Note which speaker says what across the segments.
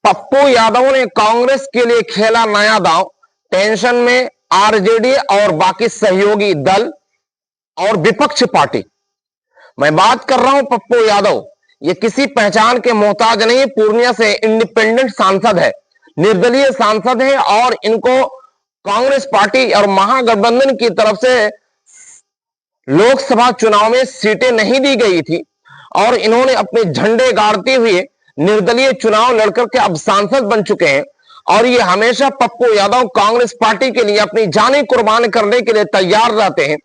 Speaker 1: पप्पू यादव ने कांग्रेस के लिए खेला नया दांव। टेंशन में आरजेडी और बाकी सहयोगी दल और विपक्ष पार्टी। मैं बात कर रहा हूं पप्पू यादव, ये किसी पहचान के मोहताज नहीं, पूर्णिया से इंडिपेंडेंट सांसद है, निर्दलीय सांसद है और इनको कांग्रेस पार्टी और महागठबंधन की तरफ से लोकसभा चुनाव में सीटें नहीं दी गई थी और इन्होंने अपने झंडे गाड़ते हुए निर्दलीय चुनाव लड़कर के अब सांसद बन चुके हैं। और ये हमेशा पप्पू यादव कांग्रेस पार्टी के लिए अपनी जानें कुर्बान करने के लिए तैयार रहते हैं।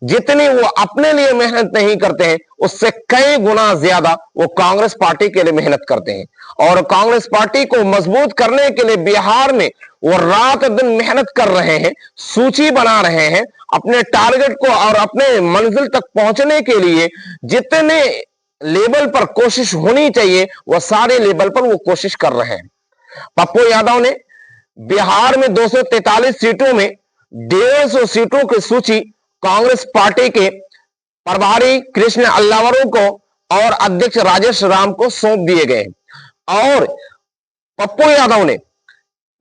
Speaker 1: जितनी वो अपने लिए मेहनत नहीं करते हैं उससे कई गुना ज्यादा वो कांग्रेस पार्टी के लिए मेहनत करते हैं। और कांग्रेस पार्टी को मजबूत करने के लिए बिहार में वो रात दिन मेहनत कर रहे हैं, सूची बना रहे हैं, अपने टारगेट को और अपने मंजिल तक पहुंचने के लिए जितने लेवल पर कोशिश होनी चाहिए वह सारे लेवल पर वो कोशिश कर रहे हैं। पप्पू यादव ने बिहार में 243 सीटों में 150 सीटों की सूची कांग्रेस पार्टी के प्रभारी कृष्ण अल्लावरू को और अध्यक्ष राजेश राम को सौंप दिए गए। और पप्पू यादव ने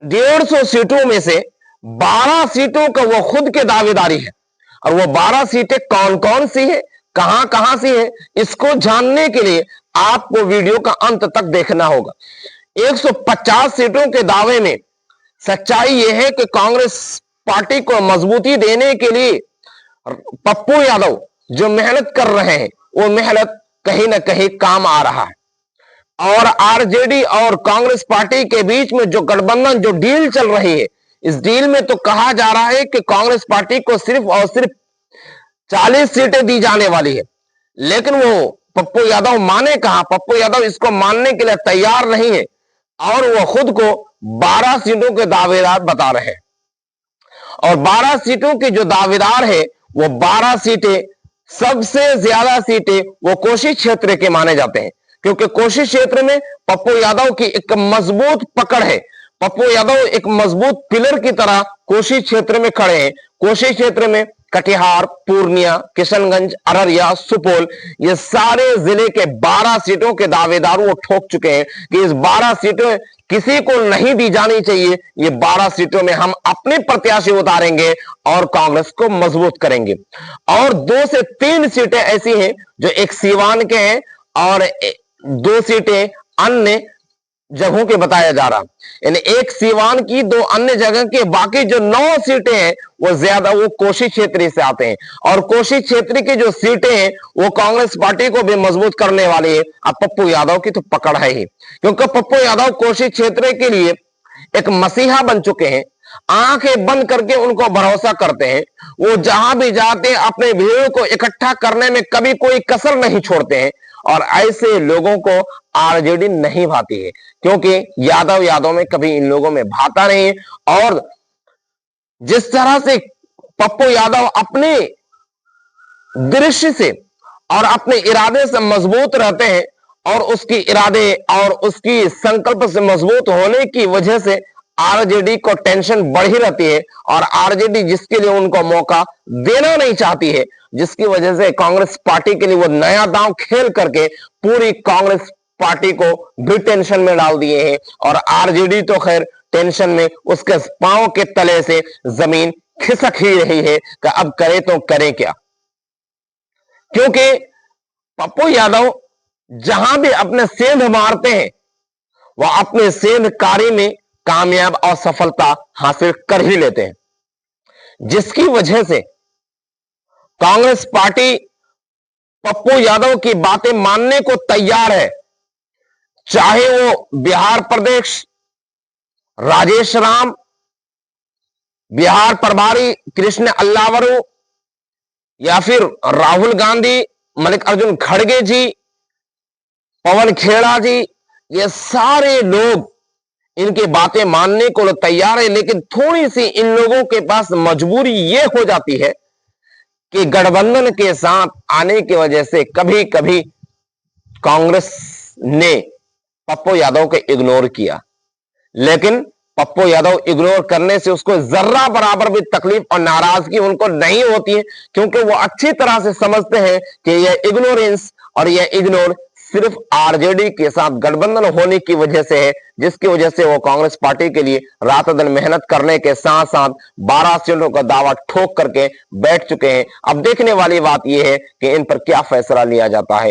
Speaker 1: 150 सीटों में से 12 सीटों का वो खुद के दावेदारी है। और वो 12 सीटें कौन कौन सी है, कहां कहां सी है, इसको जानने के लिए आपको वीडियो का अंत तक देखना होगा। 150 सीटों के दावे में सच्चाई यह है कि कांग्रेस पार्टी को मजबूती देने के लिए पप्पू यादव जो मेहनत कर रहे हैं वो मेहनत कहीं ना कहीं काम आ रहा है। और आरजेडी और कांग्रेस पार्टी के बीच में जो गठबंधन, जो डील चल रही है, इस डील में तो कहा जा रहा है कि कांग्रेस पार्टी को सिर्फ और सिर्फ 40 सीटें दी जाने वाली है। लेकिन वो पप्पू यादव माने कहां, पप्पू यादव इसको मानने के लिए तैयार नहीं है और वो खुद को 12 सीटों के दावेदार बता रहे हैं। और 12 सीटों के जो दावेदार है वो 12 सीटें, सबसे ज्यादा सीटें वो कोशी क्षेत्र के माने जाते हैं, क्योंकि कोशी क्षेत्र में पप्पू यादव की एक मजबूत पकड़ है। पप्पू यादव एक मजबूत पिलर की तरह कोशी क्षेत्र में खड़े हैं। कोशी क्षेत्र में कटिहार, पूर्णिया, किशनगंज, अररिया, सुपौल, ये सारे जिले के 12 सीटों के दावेदार वो ठोक चुके हैं कि इस 12 सीटें किसी को नहीं दी जानी चाहिए। ये 12 सीटों में हम अपने प्रत्याशी उतारेंगे और कांग्रेस को मजबूत करेंगे। और 2 से 3 सीटें ऐसी हैं जो एक सीवान के हैं और 2 सीटें अन्य जगहों के बताया जा रहा, यानी एक सीवान की, 2 अन्य जगह के, बाकी जो 9 सीटें हैं वो ज्यादा वो कोशी क्षेत्र से आते हैं। और कोशी क्षेत्र की जो सीटें हैं वो कांग्रेस पार्टी को भी मजबूत करने वाली है। अब पप्पू यादव की तो पकड़ है ही, क्योंकि पप्पू यादव कोशी क्षेत्र के लिए एक मसीहा बन चुके हैं। आंखें बंद करके उनको भरोसा करते हैं। वो जहां भी जाते हैं अपने भीड़ को इकट्ठा करने में कभी कोई कसर नहीं छोड़ते हैं। और ऐसे लोगों को आरजेडी नहीं भाती है, क्योंकि यादव में कभी इन लोगों में भाता नहीं है। और जिस तरह से पप्पू यादव अपने दृश्य से और अपने इरादे से मजबूत रहते हैं और उसकी इरादे और उसकी संकल्प से मजबूत होने की वजह से आरजेडी को टेंशन बढ़ी रहती है। और आरजेडी जिसके लिए उनको मौका देना नहीं चाहती है, जिसकी वजह से कांग्रेस पार्टी के लिए वो नया दांव खेल करके पूरी कांग्रेस पार्टी को भी टेंशन में डाल दिए हैं। और आरजेडी तो खैर टेंशन में, उसके पांव के तले से जमीन खिसक ही रही है कि अब करे तो करे क्या। क्योंकि पप्पू यादव जहां भी अपने सेंध मारते हैं वह अपने सेंध कार्य में कामयाब और सफलता हासिल कर ही लेते हैं, जिसकी वजह से कांग्रेस पार्टी पप्पू यादव की बातें मानने को तैयार है। चाहे वो बिहार प्रदेश राजेश राम, बिहार प्रभारी कृष्ण अल्लावरू, या फिर राहुल गांधी, मल्लिकार्जुन खड़गे जी, पवन खेड़ा जी, ये सारे लोग इनकी बातें मानने को तैयार है। लेकिन थोड़ी सी इन लोगों के पास मजबूरी ये हो जाती है कि गठबंधन के साथ आने की वजह से कभी कभी कांग्रेस ने पप्पू यादव को इग्नोर किया। लेकिन पप्पू यादव इग्नोर करने से उसको जर्रा बराबर भी तकलीफ और नाराजगी उनको नहीं होती है, क्योंकि वो अच्छी तरह से समझते हैं कि यह इग्नोरेंस और यह इग्नोर सिर्फ आरजेडी के साथ गठबंधन होने की वजह से है, जिसकी वजह से वो कांग्रेस पार्टी के लिए रात दिन मेहनत करने के साथ साथ 12 सीटों का दावा ठोक करके बैठ चुके हैं। अब देखने वाली बात यह है कि इन पर क्या फैसला लिया जाता है।